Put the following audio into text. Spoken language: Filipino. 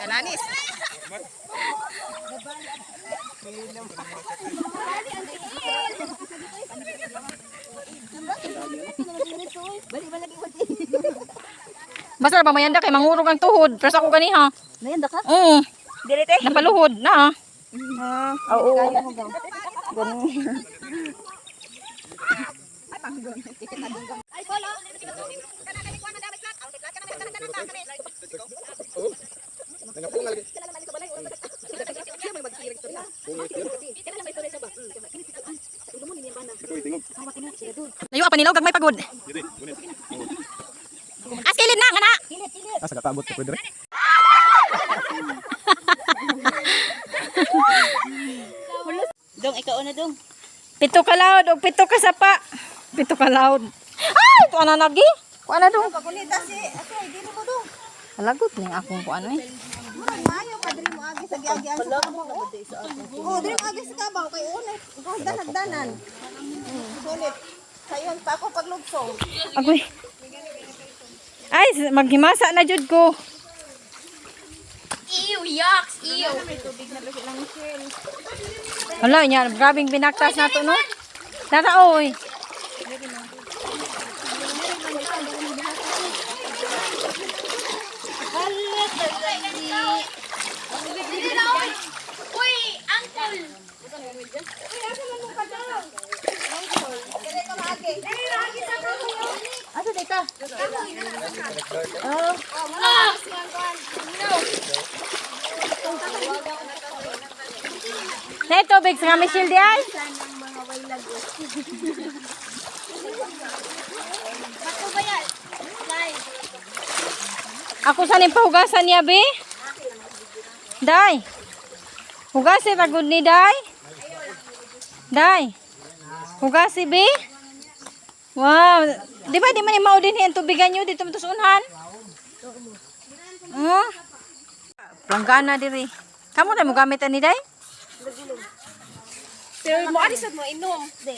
Alanis. Basta ba mayanda kay mangurog ang tuhod. Pero ako ganiha. Mayanda ka? Oo. Direte? Napaluhod na. Oo. Ay, bola. Layo pa nilaw gagmay pagod. Kilid na ngana. Asa ka taabot ka pwede rin? Dong, ikaw na dong. Pito ka loud o pito ka sapa. Pito ka loud. Ay, ito ana nagi. Kuan na dong. Pagunita si, ako, hindi mo dong. Halagot ning akong kuan eh. Murag maayo pa diri mo agi sa giagi-agi sa kabaw. Oo, diri mo agi sa kabaw kay unay. Ikaw danan. Sulit. Sayon pa ako paglugsong. Agoy. Ay, maghimasa na jud ko. Ew, yucks, ew. Hala nya, grabing binaktas nato no. Tara oy. Uy, uncle. Asa dito? Oh. Nay tubig sa Michelle di ay. Ako sa ning pahugasan niya be. Day. Hugasi ragud ni day. Day. Hugasi be. Wow, di ba di man mao din ang tubigan niyo dito sa unhan? Planggana diri. Kamu na mo gamitan ni day? Pero mo ari sad mo inom. Di.